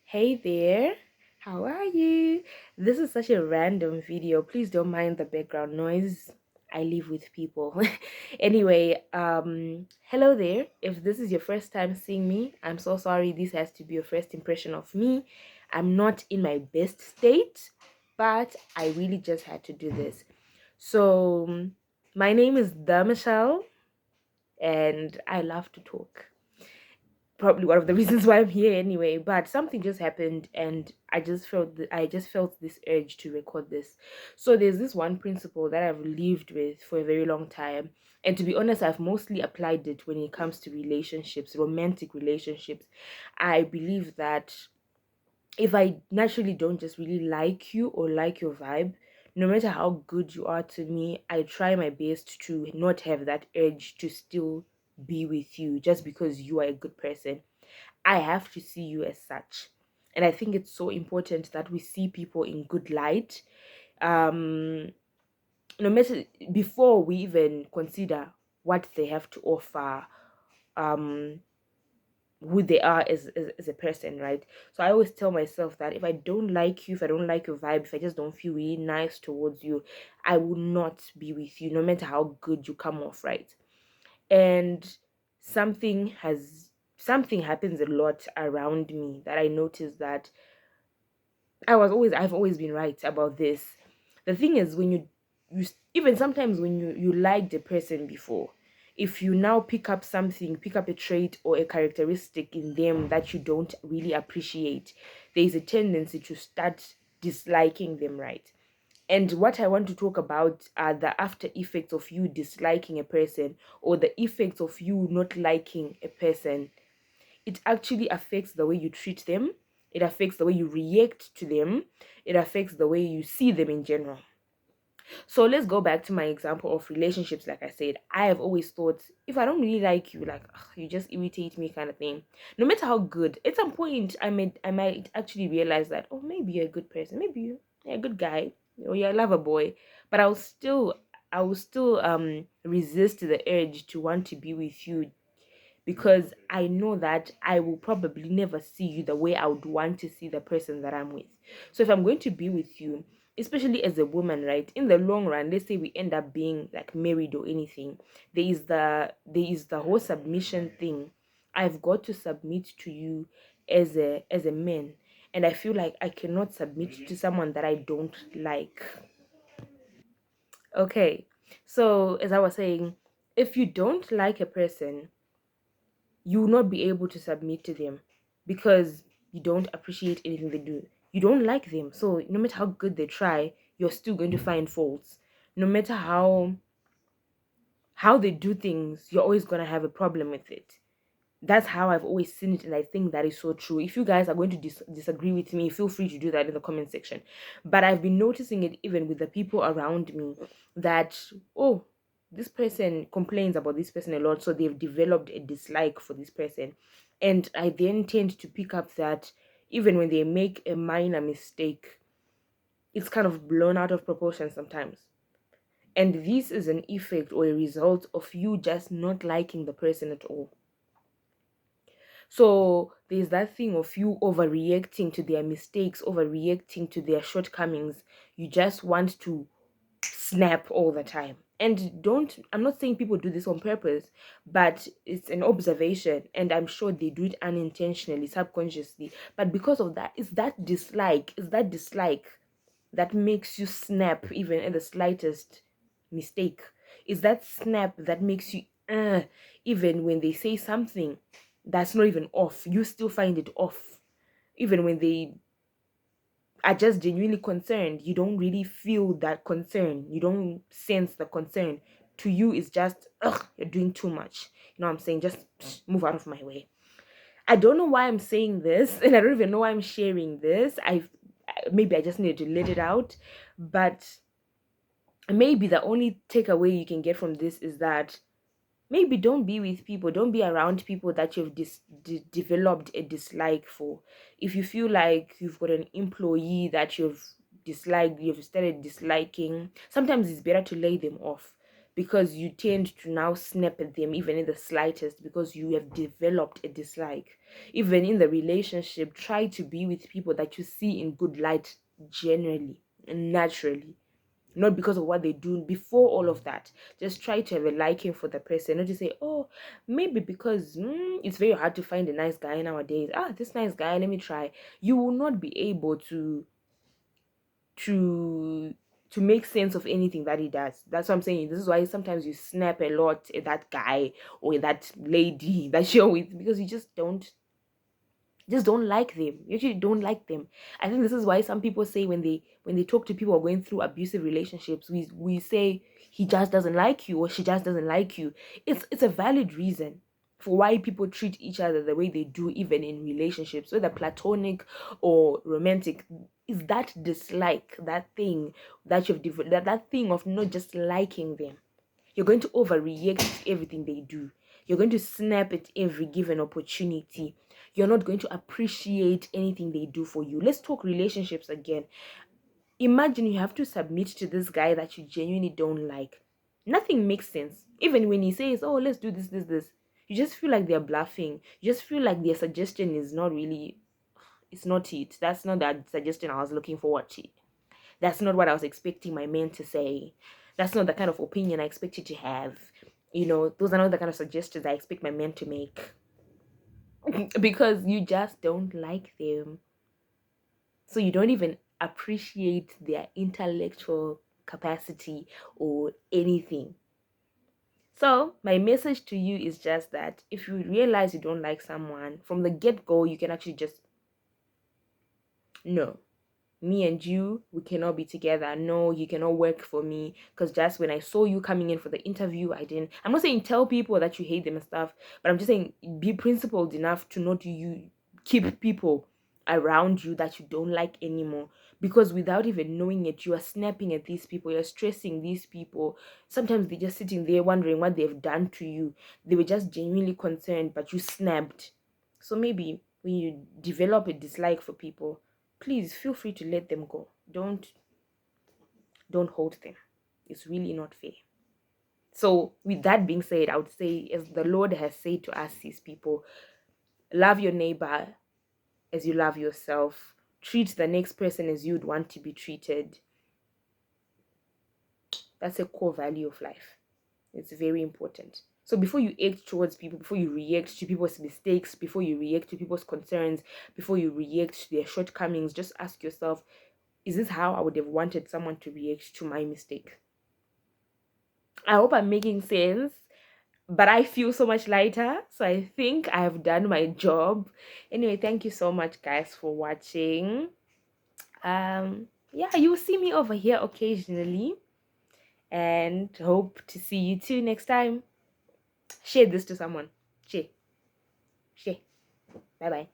Hey there, how are you? This is such a random video. Please don't mind the background noise. I live with people. Anyway, hello there. If this is your first time seeing me, I'm so sorry. This has to be your first impression of me. I'm not in my best state, but I really just had to do this. So, my name is The Michelle, and I love to talk. Probably one of the reasons why I'm here anyway. But something just happened, and I just felt this urge to record this. So there's this one principle that I've lived with for a very long time, and to be honest, I've mostly applied it when it comes to relationships, romantic relationships. I believe that if I naturally don't just really like you or like your vibe, no matter how good you are to me, I try my best to not have that urge to still be with you just because you are a good person. I have to see you as such. And I think it's so important that we see people in good light. Um, no matter before we even consider what they have to offer, um, who they are as a person, right? So I always tell myself that if I don't like you, if I don't like your vibe, if I just don't feel really nice towards you, I will not be with you, no matter how good you come off, right? And something happens a lot around me that I notice that I've always been right about this. The thing is, when even sometimes when you liked a person before, if you now pick up a trait or a characteristic in them that you don't really appreciate, there is a tendency to start disliking them, right? And what I want to talk about are the after effects of you disliking a person, or the effects of you not liking a person. It actually affects the way you treat them, it affects the way you react to them, it affects the way you see them in general. So let's go back to my example of relationships. Like I said, I have always thought if I don't really like you, like ugh, you just irritate me, kind of thing. No matter how good, at some point I might actually realize that, oh, maybe you're a good person, maybe you're a good guy, or you're a lover boy, but I will still resist the urge to want to be with you, because I know that I will probably never see you the way I would want to see the person that I'm with. So if I'm going to be with you, especially as a woman, right, in the long run, let's say we end up being like married or anything, there is the whole submission thing. I've got to submit to you as a man. And I feel like I cannot submit to someone that I don't like. Okay. So as I was saying, if you don't like a person, you will not be able to submit to them because you don't appreciate anything they do. You don't like them. So no matter how good they try, you're still going to find faults. No matter how they do things, you're always going to have a problem with it. That's how I've always seen it, and I think that is so true. If you guys are going to disagree with me, feel free to do that in the comment section. But I've been noticing it even with the people around me that, oh, this person complains about this person a lot, so they've developed a dislike for this person. And I then tend to pick up that even when they make a minor mistake, it's kind of blown out of proportion sometimes. And this is an effect or a result of you just not liking the person at all. So there's that thing of you overreacting to their mistakes, overreacting to their shortcomings. You just want to snap all the time. And I'm not saying people do this on purpose, but it's an observation, and I'm sure they do it unintentionally, subconsciously. But because of that, it's that dislike that makes you snap even at the slightest mistake. Is that snap that makes you even when they say something that's not even off, you still find it off. Even when they are just genuinely concerned, you don't really feel that concern, you don't sense the concern. To you it's just, ugh, you're doing too much. You know what I'm saying? Just move out of my way. I don't know why I'm saying this, and I don't even know why I'm sharing this. Maybe I just needed to let it out. But maybe the only takeaway you can get from this is that maybe don't be with people, don't be around people that you've developed a dislike for. If you feel like you've got an employee that you've started disliking, sometimes it's better to lay them off, because you tend to now snap at them even in the slightest because you have developed a dislike. Even in the relationship, try to be with people that you see in good light, generally and naturally, not because of what they do. Before all of that, just try to have a liking for the person, not to say, oh, maybe because it's very hard to find a nice guy nowadays. This nice guy, let me try. You will not be able to to make sense of anything that he does. That's what I'm saying. This is why sometimes you snap a lot at that guy or that lady that you're with, because you just don't like them. You actually don't like them. I think this is why some people say when they talk to people who are going through abusive relationships, we say he just doesn't like you or she just doesn't like you. It's a valid reason for why people treat each other the way they do, even in relationships, whether platonic or romantic. Is that dislike, that thing that you've developed, that thing of not just liking them. You're going to overreact to everything they do. You're going to snap at every given opportunity. You're not going to appreciate anything they do for you. Let's talk relationships again. Imagine you have to submit to this guy that you genuinely don't like. Nothing makes sense. Even when he says, oh, let's do this, this, this, you just feel like they're bluffing. You just feel like their suggestion is not really, it's not it. That's not that suggestion I was looking forward to. That's not what I was expecting my man to say. That's not the kind of opinion I expected to have. Those are not the kind of suggestions I expect my man to make. Because you just don't like them. So you don't even appreciate their intellectual capacity or anything. So my message to you is just that if you realize you don't like someone from the get-go, you can actually just no, me and you, we cannot be together. No, you cannot work for me. Because just when I saw you coming in for the interview, I'm not saying tell people that you hate them and stuff, but I'm just saying be principled enough to not you keep people around you that you don't like anymore. Because without even knowing it, you are snapping at these people, you're stressing these people. Sometimes they're just sitting there wondering what they've done to you. They were just genuinely concerned, but you snapped. So maybe when you develop a dislike for people, please feel free to let them go. Don't hold them. It's really not fair. So with that being said, I would say, as the Lord has said to us, his people, love your neighbor as you love yourself. Treat the next person as you'd want to be treated. That's a core value of life. It's very important. So before you act towards people, before you react to people's mistakes, before you react to people's concerns, before you react to their shortcomings, just ask yourself, is this how I would have wanted someone to react to my mistake? I hope I'm making sense, but I feel so much lighter. So I think I have done my job. Anyway, thank you so much, guys, for watching. Yeah, you'll see me over here occasionally, and hope to see you too next time. Share this to someone. Share. Bye bye.